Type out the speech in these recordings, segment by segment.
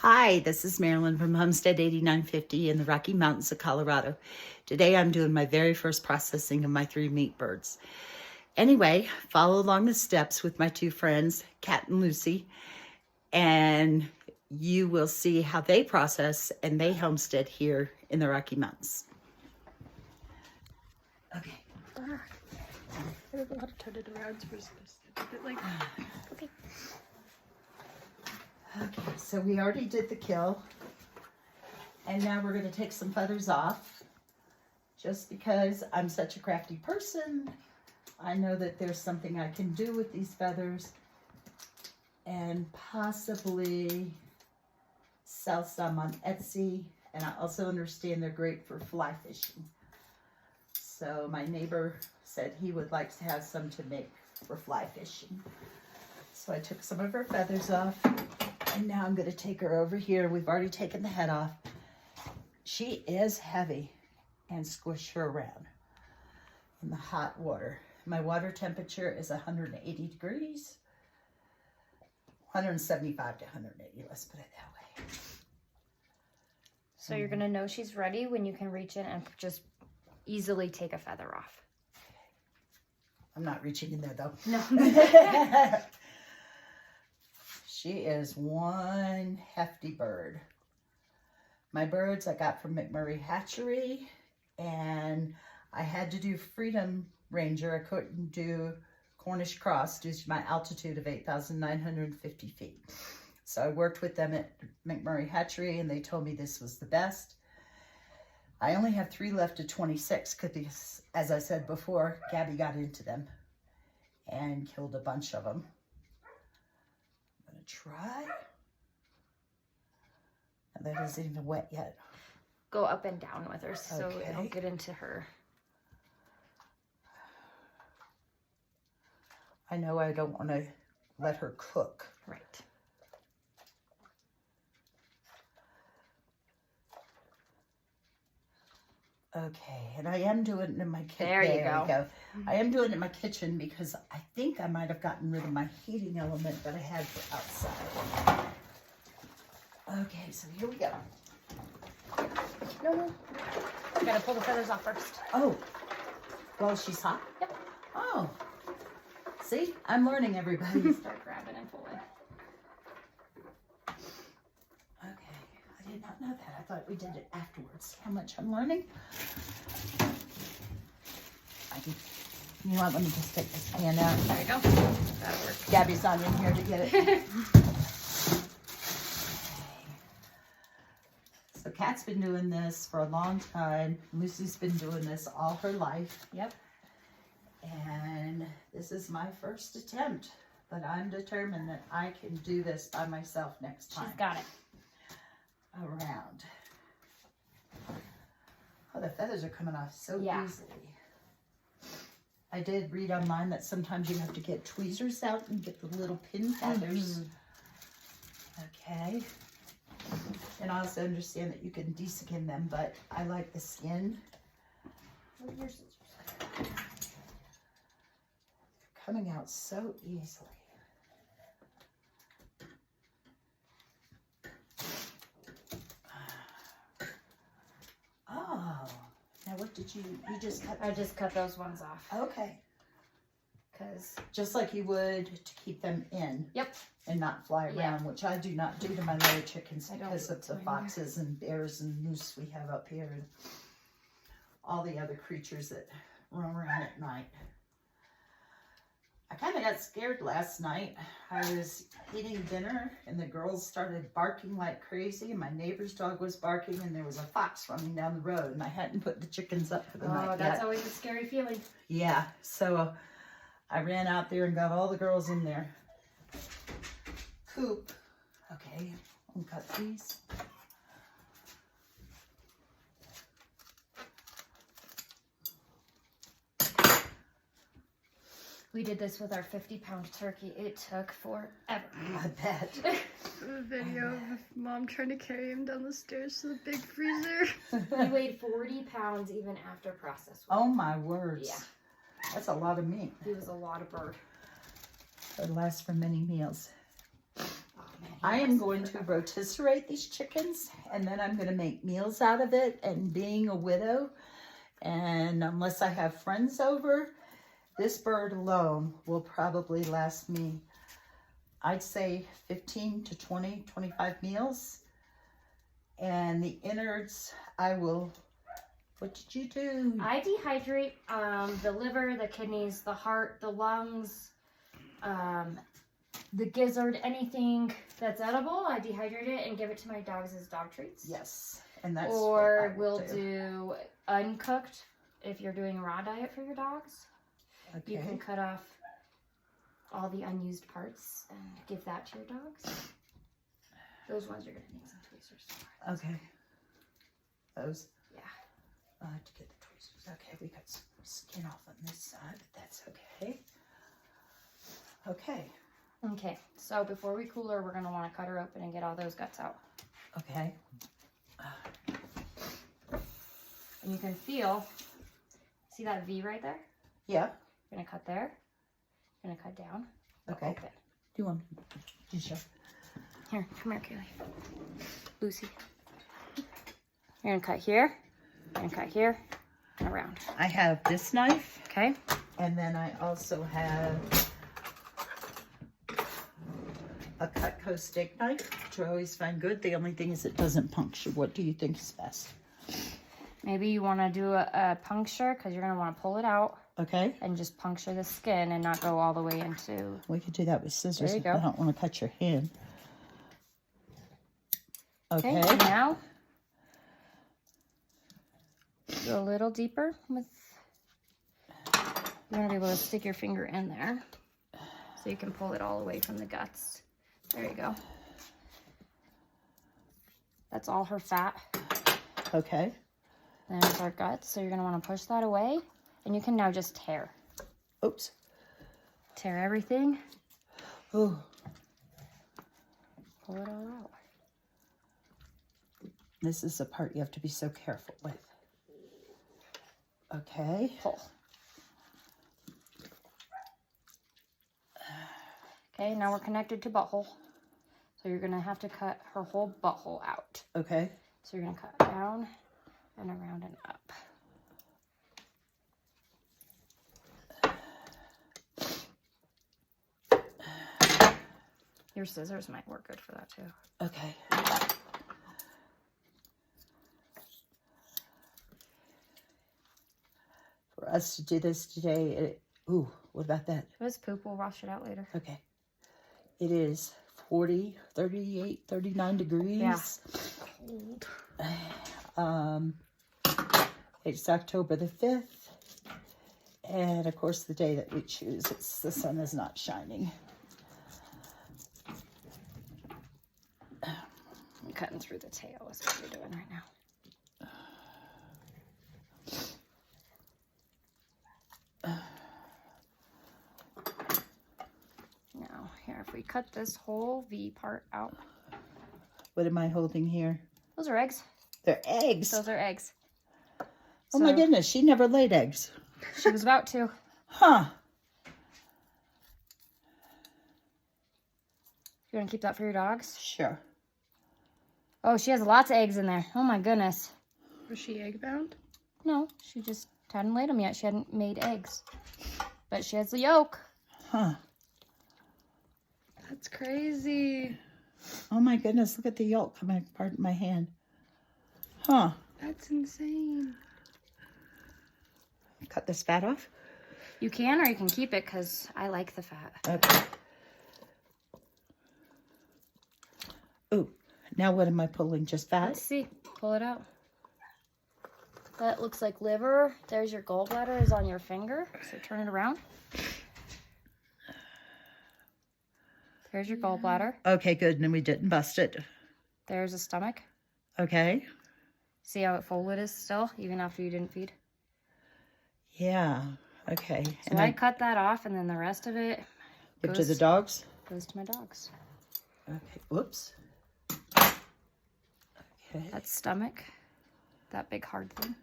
Hi, this is Marilyn from Homestead 8950 in the Rocky Mountains of Colorado. Today I'm doing my very first processing of my 3 meat birds. Anyway, follow along the steps with my 2 friends, Kat and Lucy, and you will see how they process and they homestead here in the Rocky Mountains. Okay. I don't know how to turn it around so we're supposed to do it like okay. Okay, so we already did the kill, and now we're going to take some feathers off. Just because I'm such a crafty person, I know that there's something I can do with these feathers and possibly sell some on Etsy, and I also understand they're great for fly fishing. So my neighbor said he would like to have some to make for fly fishing. So I took some of her feathers off. And now I'm going to take her over here. We've already taken the head off. She is heavy, and squish her around in the hot water. My water temperature is 180 degrees. 175 to 180, let's put it that way. So you're going to know she's ready when you can reach in and just easily take a feather off. I'm not reaching in there though. No. She is one hefty bird. My birds I got from McMurray hatchery, and I had to do Freedom Ranger. I couldn't do Cornish Cross due to my altitude of 8,950 feet. So I worked with them at McMurray hatchery, and they told me this was the best. I only have 3 left of 26 because, as I said before, Gabby got into them and killed a bunch of them. Try. And that isn't even wet yet. Go up and down with her so Okay. it'll get into her. I know I don't want to let her cook. Right. Okay, and I am doing it in my kitchen. There you go. I am doing it in my kitchen because I think I might have gotten rid of my heating element that I had for outside. Okay, so here we go. No. You gotta pull the feathers off first. Oh, well, she's hot? Yep. Oh, see, I'm learning, everybody. Start grabbing and pulling. Okay, I did not know that. I thought we did it afterwards. How much I'm learning. You know what, let me just take this pan out. There you go. That'll work. Gabby's not in here to get it. Okay. So Kat's been doing this for a long time. Lucy's been doing this all her life. Yep. And this is my first attempt, but I'm determined that I can do this by myself next time. She's got it. Around. Oh, the feathers are coming off so easily. I did read online that sometimes you have to get tweezers out and get the little pin feathers. Okay. And I also understand that you can deskin them, but I like the skin. Where's your scissors? They're coming out so easily. Oh, now what did you just cut? I just cut those ones off. Okay. Because Just like you would to keep them in. Yep. And not fly around, which I do not do to my little chickens because of the mine foxes and bears and moose we have up here and all the other creatures that roam around at night. I kind of got scared last night. I was eating dinner and the girls started barking like crazy, and my neighbor's dog was barking, and there was a fox running down the road, and I hadn't put the chickens up for the night yet. That's always a scary feeling. Yeah, so I ran out there and got all the girls in their coop. Okay, I'll cut these. We did this with our 50-pound turkey. It took forever. I bet. A video of mom trying to carry him down the stairs to the big freezer. He weighed 40 pounds even after process. Oh my words. Yeah. That's a lot of meat. He was a lot of bird. It lasts for many meals. I am going to rotisserie these chickens, and then I'm going to make meals out of it. And being a widow, and unless I have friends over, this bird alone will probably last me, I'd say 15 to 20, 25 meals. And the innards, I will, what did you do? I dehydrate the liver, the kidneys, the heart, the lungs, the gizzard, anything that's edible. I dehydrate it and give it to my dogs as dog treats. Yes, and that's or what I we'll will do uncooked if you're doing a raw diet for your dogs. Okay. You can cut off all the unused parts and give that to your dogs. Those ones are going to need some tweezers. Okay. Those? Yeah. I have to get the tweezers. Okay, we got some skin off on this side, but that's okay. Okay. Okay, so before we cool her, we're going to want to cut her open and get all those guts out. Okay. And you can feel, see that V right there? Yeah. You're going to cut there. You're going to cut down. Okay. Open. Do you want to show? Here, come here, Kaylee. Lucy. You're going to cut here. You're going to cut here and around. I have this knife. Okay. And then I also have a Cutco steak knife, which I always find good. The only thing is it doesn't puncture. What do you think is best? Maybe you want to do a puncture because you're going to want to pull it out. Okay. And just puncture the skin and not go all the way into... We could do that with scissors. There you go. I don't want to cut your hand. Okay. And now, go a little deeper with... You're going to be able to stick your finger in there so you can pull it all away from the guts. There you go. That's all her fat. Okay. There's our guts, so you're going to want to push that away. And you can now just tear. Oops. Tear everything. Oh. Pull it all out. This is the part you have to be so careful with. Okay. Pull. Okay, now we're connected to butthole. So you're going to have to cut her whole butthole out. Okay. So you're going to cut down and around and up. Your scissors might work good for that too. Okay. For us to do this today, ooh, what about that? If it's poop, we'll wash it out later. Okay. It is 40, 38, 39 degrees. Yeah. Cold. It's October the 5th. And of course the day that we choose, the sun is not shining. I'm cutting through the tail is what you're doing right now. Now, here, if we cut this whole V part out. What am I holding here? Those are eggs. They're eggs. Those are eggs. Oh my goodness, she never laid eggs. She was about to. Huh. You want to keep that for your dogs? Sure. Oh, she has lots of eggs in there. Oh my goodness. Was she egg bound? No, she just hadn't laid them yet. She hadn't made eggs. But she has the yolk. Huh. That's crazy. Oh my goodness, look at the yolk coming apart in my hand. Huh. That's insane. Cut this fat off? You can, or you can keep it because I like the fat. Okay. Ooh, now what am I pulling? Just fat? Let's see. Pull it out. That looks like liver. There's your gallbladder is on your finger. So turn it around. There's your gallbladder. Okay, good. And we didn't bust it. There's a stomach. Okay. See how it folded is still, even after you didn't feed? Yeah. Okay. So And I cut that off, and then the rest of it give to the dogs? goes to my dogs. Okay. Whoops. Okay. That's stomach. That big hard thing.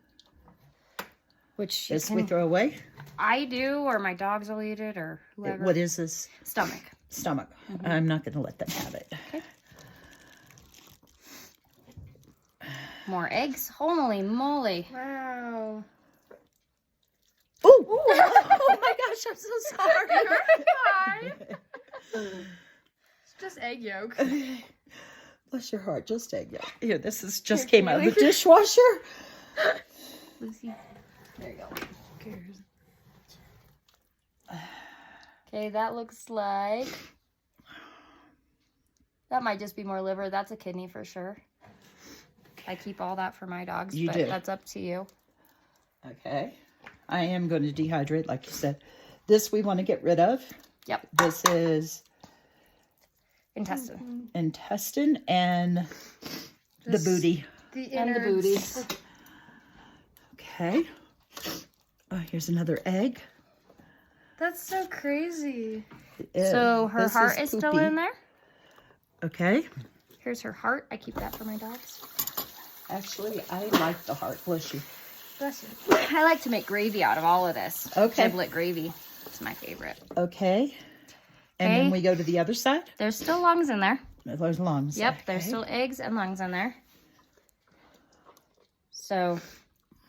Which This you we can, throw away? I do, or my dogs will eat it, or whoever. What is this? Stomach. Stomach. I'm not going to let them have it. Okay. More eggs. Holy moly. Wow. Oh, oh my gosh, I'm so sorry. It's just egg yolk. Bless your heart, just egg yolk. Here, this is just came out of the dishwasher. Lucy. There you go. Okay, that looks like... That might just be more liver. That's a kidney for sure. I keep all that for my dogs, You but do. that's up to you. Okay. I am going to dehydrate, like you said. This we want to get rid of. Yep. This is Intestine. intestine and the booty. And the booty. Okay. Oh, here's another egg. That's so crazy. So her This heart is still poopy. in there. Okay. Here's her heart. I keep that for my dogs. Actually, I like the heart. Bless you. Bless you. I like to make gravy out of all of this. Okay. Giblet gravy. It's my favorite. Okay. And then Okay. we go to the other side. There's still lungs in there. There's lungs. Yep, there's Okay. still eggs and lungs in there. So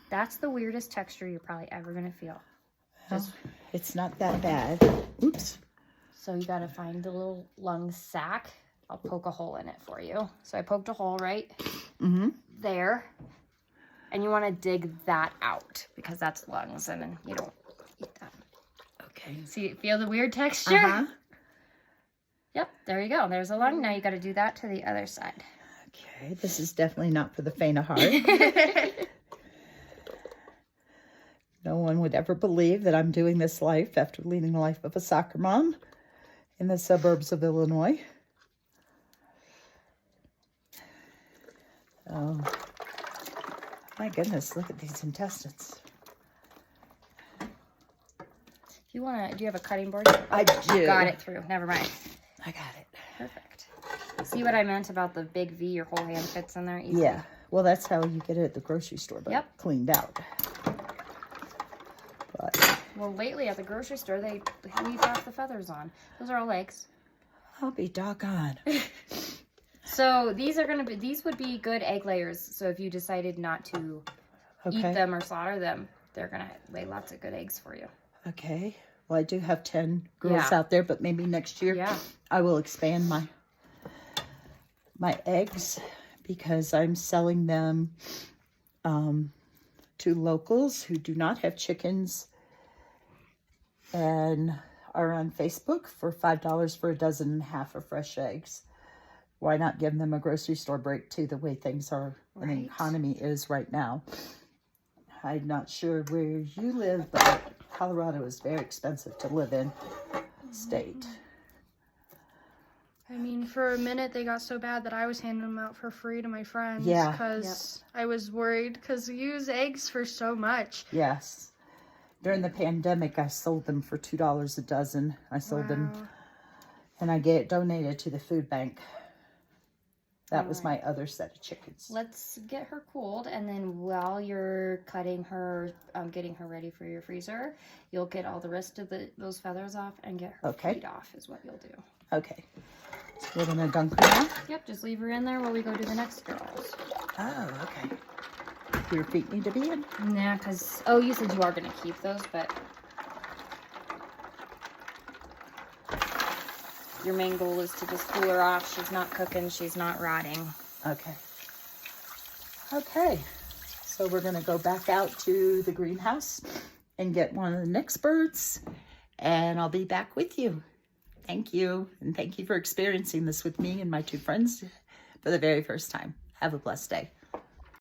that's the weirdest texture you're probably ever going to feel. Well, it's not that bad. Oops. So you got to find the little lung sac. I'll poke a hole in it for you. So I poked a hole right there. And you want to dig that out because that's lungs and then you don't eat that. Okay. See, feel the weird texture? Uh-huh. Yep, there you go. There's a lung. Now you got to do that to the other side. Okay. This is definitely not for the faint of heart. No one would ever believe that I'm doing this life after leading the life of a soccer mom in the suburbs of Illinois. Oh, my goodness, look at these intestines. If you want to, do you have a cutting board? I do. Got it through. Never mind. I got it. Perfect. See what I meant about the big V? Your whole hand fits in there easily. Yeah. Well, that's how you get it at the grocery store, but Yep. cleaned out. But Well, lately at the grocery store, they leave half the feathers on. Those are all eggs. I'll be doggone. So these would be good egg layers. So if you decided not to eat Okay. them or slaughter them, they're going to lay lots of good eggs for you. Okay. Well, I do have 10 girls Yeah. out there, but maybe next year Yeah. I will expand my eggs because I'm selling them to locals who do not have chickens and are on Facebook for $5 for a dozen and a half of fresh eggs. Why not give them a grocery store break too, the way things are and the Right. economy is right now? I'm not sure where you live, but Colorado is very expensive to live in state. I mean, for a minute they got so bad that I was handing them out for free to my friends. Yeah. Because I was worried because we use eggs for so much. Yes. During the pandemic, I sold them for $2 a dozen. I sold them Wow. and I donated to the food bank. That was my other set of chickens. Let's get her cooled, and then while you're cutting her, getting her ready for your freezer, you'll get all the rest of those feathers off and get her Okay. feet off is what you'll do. Okay. So we're going to dunk her now. Yep, just leave her in there while we go to the next girls. Oh, okay. Your feet need to be in? Nah, because, oh, you said you are going to keep those, but your main goal is to just cool her off. She's not cooking. She's not rotting. Okay. Okay. So we're going to go back out to the greenhouse and get one of the next birds, and I'll be back with you. Thank you, and thank you for experiencing this with me and my two friends for the very first time. Have a blessed day.